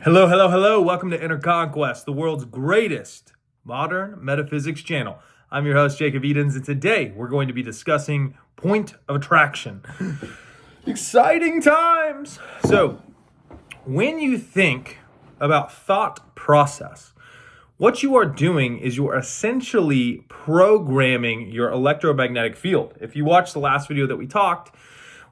Hello, hello, hello. Welcome to Inner Conquest, the world's greatest modern metaphysics channel. I'm your host, Jacob Edens, and today we're going to be discussing point of attraction. Exciting times! So, when you think about thought process, what you are doing is you are essentially programming your electromagnetic field. If you watched the last video that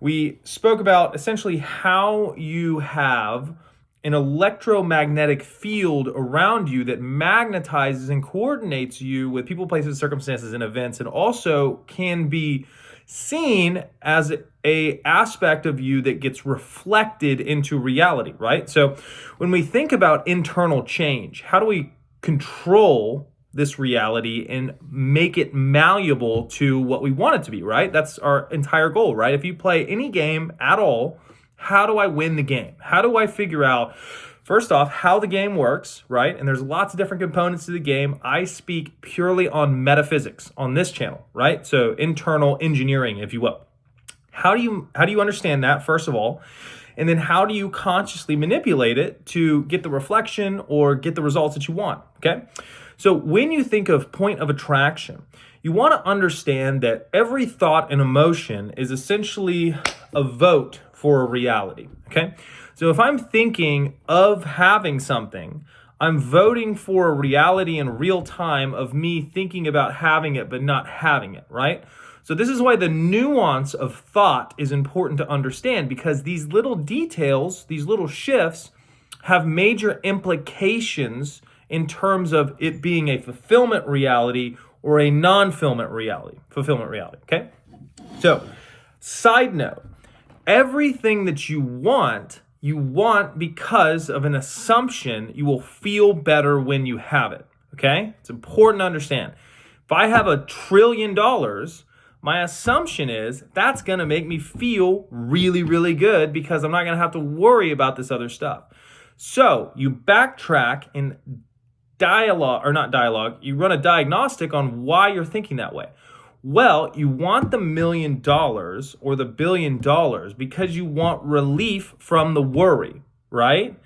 we spoke about essentially how you have an electromagnetic field around you that magnetizes and coordinates you with people, places, circumstances, and events, and also can be seen as a aspect of you that gets reflected into reality, right? So when we think about internal change, how do we control this reality and make it malleable to what we want it to be, right? That's our entire goal, right? If you play any game at all, how do I win the game? How do I figure out, first off, how the game works, right? And there's lots of different components to the game. I speak purely on metaphysics on this channel, right? So internal engineering, if you will. How do you understand that, first of all? And then how do you consciously manipulate it to get the reflection or get the results that you want, okay? So when you think of point of attraction, you want to understand that every thought and emotion is essentially a vote for a reality, okay? So if I'm thinking of having something, I'm voting for a reality in real time of me thinking about having it but not having it, right? So this is why the nuance of thought is important to understand, because these little details, these little shifts have major implications in terms of it being a fulfillment reality or a non-fulfillment reality, okay? So, side note, everything that you want because of an assumption you will feel better when you have it, okay? It's important to understand. If I have $1 trillion, my assumption is that's going to make me feel really, really good because I'm not going to have to worry about this other stuff. So you backtrack and you run a diagnostic on why you're thinking that way. Well, you want the $1 million or the $1 billion because you want relief from the worry, right?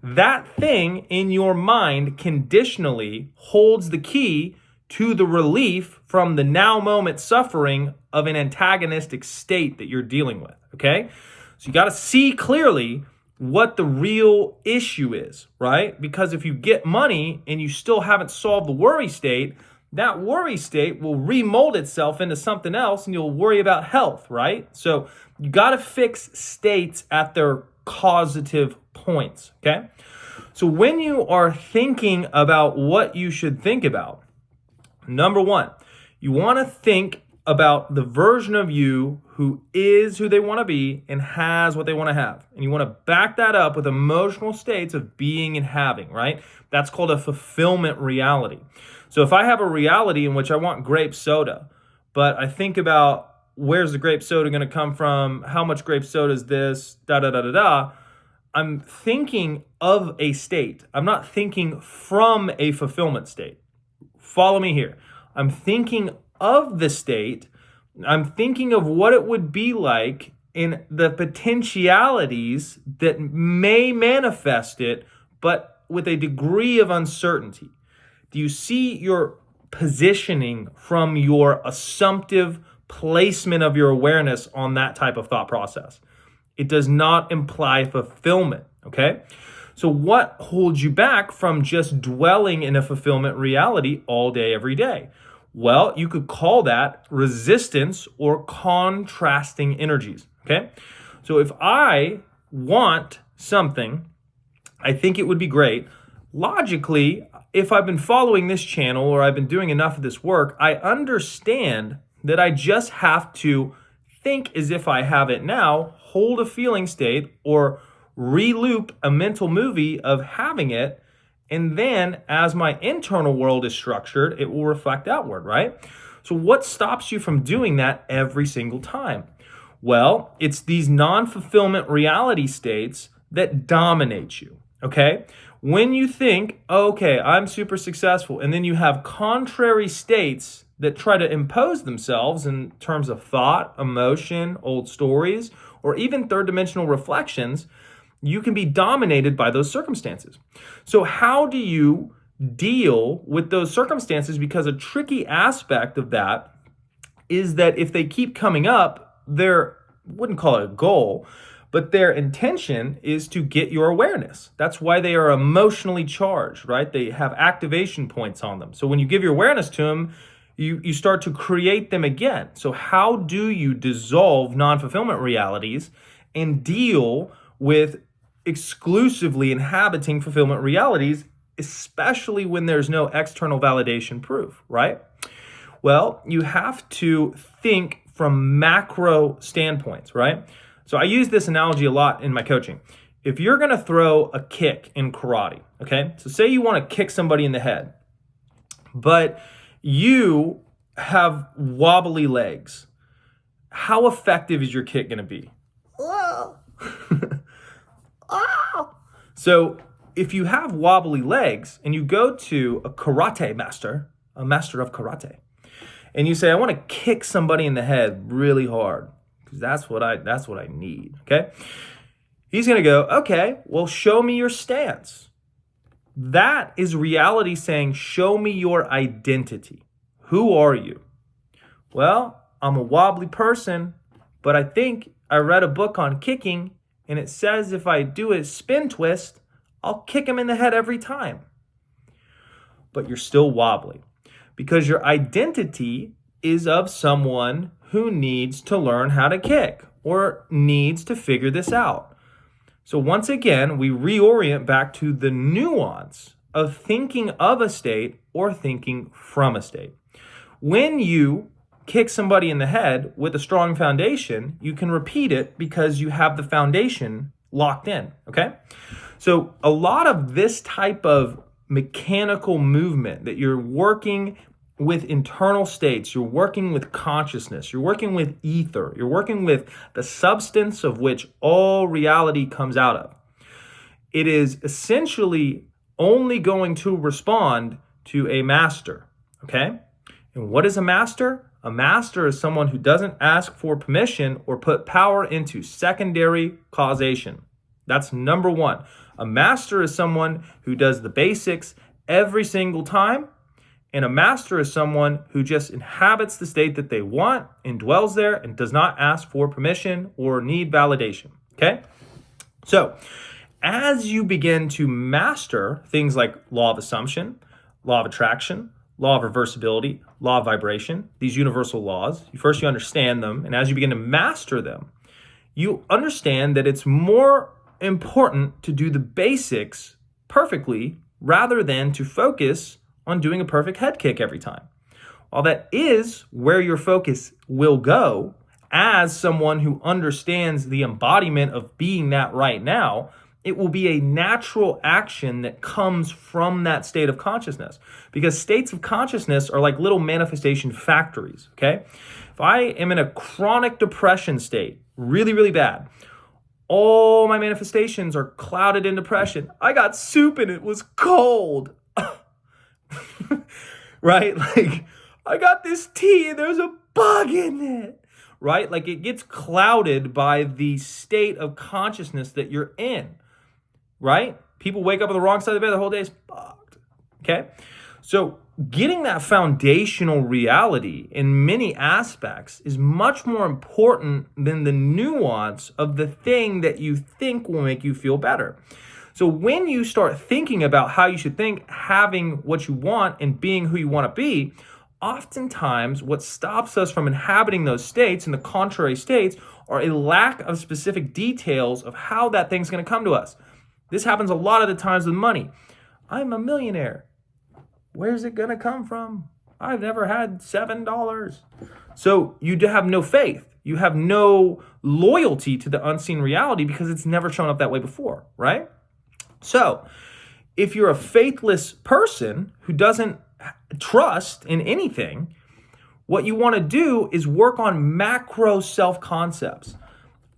That thing in your mind conditionally holds the key to the relief from the now moment suffering of an antagonistic state that you're dealing with, okay? So you got to see clearly what the real issue is, right? Because if you get money and you still haven't solved the worry state, that worry state will remold itself into something else and you'll worry about health, right? So you got to fix states at their causative points, okay? So when you are thinking about what you should think about, number one, you want to think about the version of you who is who they want to be and has what they want to have. And you want to back that up with emotional states of being and having, right? That's called a fulfillment reality. So if I have a reality in which I want grape soda, but I think about where's the grape soda going to come from, how much grape soda is this, I'm thinking of a state. I'm not thinking from a fulfillment state. Follow me here. I'm thinking of the state. I'm thinking of what it would be like in the potentialities that may manifest it, but with a degree of uncertainty. Do you see your positioning from your assumptive placement of your awareness on that type of thought process? It does not imply fulfillment, okay? So what holds you back from just dwelling in a fulfillment reality all day, every day? Well, you could call that resistance or contrasting energies, okay? So if I want something, I think it would be great. Logically, if I've been following this channel or I've been doing enough of this work, I understand that I just have to think as if I have it now, hold a feeling state, or re-loop a mental movie of having it, and then as my internal world is structured, it will reflect outward, right? So what stops you from doing that every single time? Well, it's these non-fulfillment reality states that dominate you, okay? When you think, okay, I'm super successful, and then you have contrary states that try to impose themselves in terms of thought, emotion, old stories, or even third dimensional reflections, you can be dominated by those circumstances. So how do you deal with those circumstances? Because a tricky aspect of that is that if they keep coming up, wouldn't call it a goal, but their intention is to get your awareness. That's why they are emotionally charged, right? They have activation points on them. So when you give your awareness to them, you start to create them again. So how do you dissolve non-fulfillment realities and deal with exclusively inhabiting fulfillment realities, especially when there's no external validation proof, right? Well, you have to think from macro standpoints, right? So I use this analogy a lot in my coaching. If you're going to throw a kick in karate, okay? So say you want to kick somebody in the head, but you have wobbly legs. How effective is your kick going to be? So if you have wobbly legs and you go to a karate master, a master of karate, and you say, I want to kick somebody in the head really hard, because that's what I need, okay? He's going to go, okay, well, show me your stance. That is reality saying, show me your identity. Who are you? Well, I'm a wobbly person, but I think I read a book on kicking, and it says if I do a spin twist, I'll kick him in the head every time. But you're still wobbly because your identity is of someone who needs to learn how to kick or needs to figure this out. So once again, we reorient back to the nuance of thinking of a state or thinking from a state. When you kick somebody in the head with a strong foundation, you can repeat it because you have the foundation locked in, okay? So a lot of this type of mechanical movement that you're working with internal states, you're working with consciousness, you're working with ether, you're working with the substance of which all reality comes out of. It is essentially only going to respond to a master, okay? And what is a master? A master is someone who doesn't ask for permission or put power into secondary causation. That's number one. A master is someone who does the basics every single time. And a master is someone who just inhabits the state that they want and dwells there and does not ask for permission or need validation, okay? So as you begin to master things like law of assumption, law of attraction, law of reversibility, law of vibration, these universal laws, first you understand them, and as you begin to master them, you understand that it's more important to do the basics perfectly rather than to focus on doing a perfect head kick every time. While that is where your focus will go as someone who understands the embodiment of being that right now, it will be a natural action that comes from that state of consciousness, because states of consciousness are like little manifestation factories, okay? If I am in a chronic depression state, really, really bad, all my manifestations are clouded in depression. I got soup and it was cold. Right? Like, I got this tea and there's a bug in it. Right? Like, it gets clouded by the state of consciousness that you're in. Right? People wake up on the wrong side of the bed, the whole day is fucked. Okay? So getting that foundational reality in many aspects is much more important than the nuance of the thing that you think will make you feel better. So when you start thinking about how you should think, having what you want and being who you want to be, oftentimes what stops us from inhabiting those states and the contrary states are a lack of specific details of how that thing's going to come to us. This happens a lot of the times with money. I'm a millionaire. Where's it going to come from? I've never had $7. So you have no faith. You have no loyalty to the unseen reality because it's never shown up that way before, right? So if you're a faithless person who doesn't trust in anything, what you want to do is work on macro self-concepts.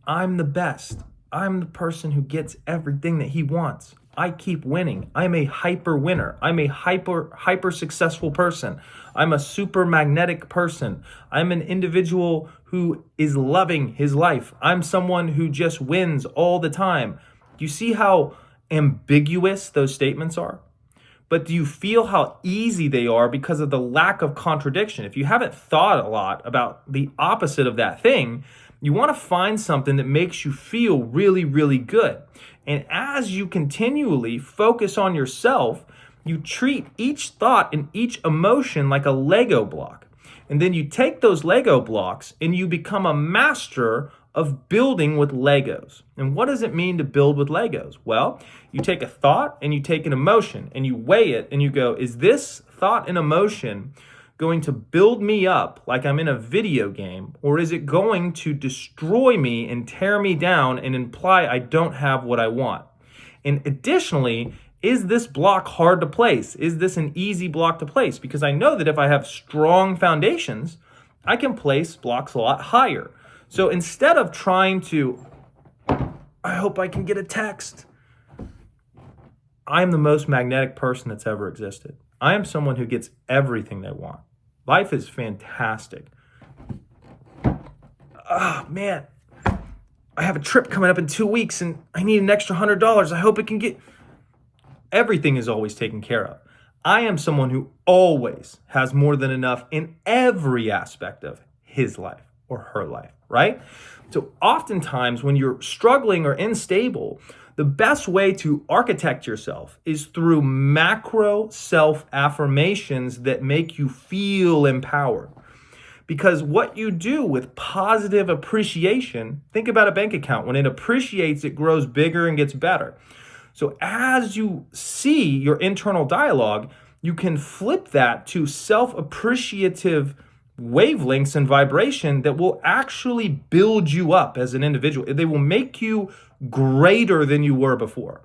I'm the best. I'm the person who gets everything that he wants. I keep winning. I'm a hyper winner. I'm a hyper successful person. I'm a super magnetic person. I'm an individual who is loving his life. I'm someone who just wins all the time. Do you see how ambiguous those statements are? But do you feel how easy they are because of the lack of contradiction? If you haven't thought a lot about the opposite of that thing, you want to find something that makes you feel really, really good. And as you continually focus on yourself, you treat each thought and each emotion like a Lego block. And then you take those Lego blocks and you become a master of building with Legos. And what does it mean to build with Legos? Well, you take a thought and you take an emotion and you weigh it and you go, is this thought and emotion going to build me up like I'm in a video game, or is it going to destroy me and tear me down and imply I don't have what I want? And additionally, is this block hard to place? Is this an easy block to place? Because I know that if I have strong foundations, I can place blocks a lot higher. So instead of trying to, I hope I can get a text. I am the most magnetic person that's ever existed. I am someone who gets everything they want. Life is fantastic. Oh, man. I have a trip coming up in 2 weeks and I need an extra $100. I hope it can get... Everything is always taken care of. I am someone who always has more than enough in every aspect of his life or her life, right? So oftentimes when you're struggling or unstable, the best way to architect yourself is through macro self-affirmations that make you feel empowered. Because what you do with positive appreciation, think about a bank account. When it appreciates, it grows bigger and gets better. So as you see your internal dialogue, you can flip that to self-appreciative wavelengths and vibration that will actually build you up as an individual. They will make you greater than you were before.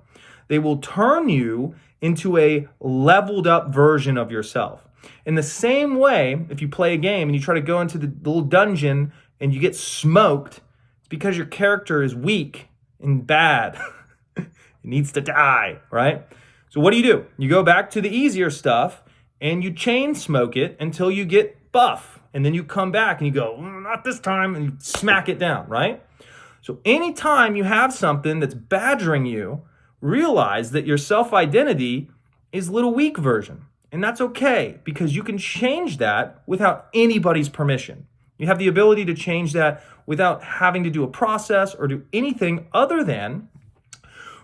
They will turn you into a leveled up version of yourself. In the same way, if you play a game and you try to go into the little dungeon and you get smoked, it's because your character is weak and bad. It needs to die, right? So what do? You go back to the easier stuff and you chain smoke it until you get buff. And then you come back and you go, not this time, and you smack it down, right? So anytime you have something that's badgering you, realize that your self-identity is little weak version. And that's okay, because you can change that without anybody's permission. You have the ability to change that without having to do a process or do anything other than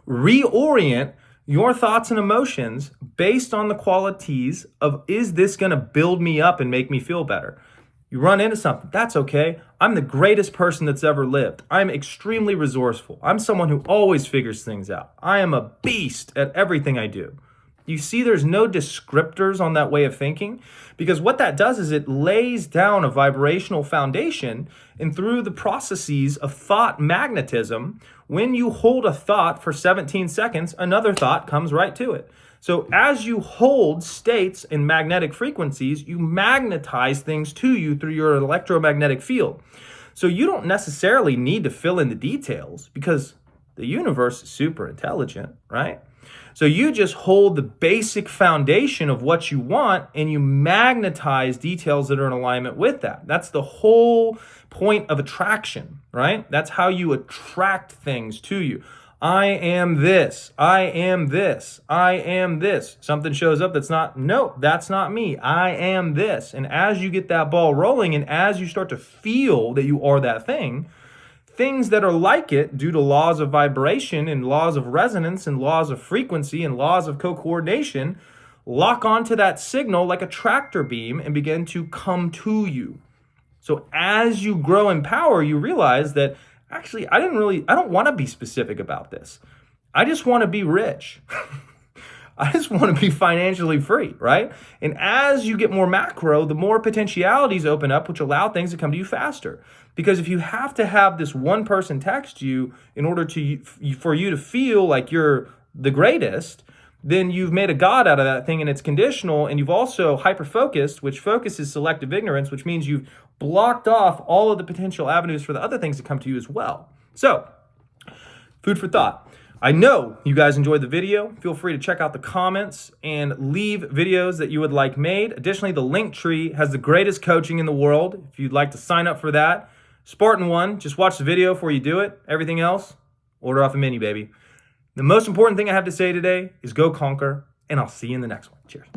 reorient your thoughts and emotions based on the qualities of, is this going to build me up and make me feel better? You run into something, that's okay. I'm the greatest person that's ever lived. I'm extremely resourceful. I'm someone who always figures things out. I am a beast at everything I do. You see, there's no descriptors on that way of thinking, because what that does is it lays down a vibrational foundation, and through the processes of thought magnetism, when you hold a thought for 17 seconds, another thought comes right to it. So as you hold states in magnetic frequencies, you magnetize things to you through your electromagnetic field. So you don't necessarily need to fill in the details, because the universe is super intelligent, right? So you just hold the basic foundation of what you want and you magnetize details that are in alignment with that. That's the whole point of attraction, right? That's how you attract things to you. I am this. I am this. I am this. Something shows up that's not, no, that's not me. I am this. And as you get that ball rolling and as you start to feel that you are that thing, things that are like it due to laws of vibration and laws of resonance and laws of frequency and laws of co-coordination lock onto that signal like a tractor beam and begin to come to you. So as you grow in power, you realize that actually, I don't want to be specific about this. I just want to be rich. I just want to be financially free, right? And as you get more macro, the more potentialities open up, which allow things to come to you faster. Because if you have to have this one person text you in order for you to feel like you're the greatest, then you've made a god out of that thing and it's conditional, and you've also hyper-focused, which focus is selective ignorance, which means you've blocked off all of the potential avenues for the other things to come to you as well. So, food for thought. I know you guys enjoyed the video. Feel free to check out the comments and leave videos that you would like made. Additionally, the link tree has the greatest coaching in the world. If you'd like to sign up for that, Spartan 1, just watch the video before you do it. Everything else, order off the menu, baby. The most important thing I have to say today is go conquer, and I'll see you in the next one. Cheers.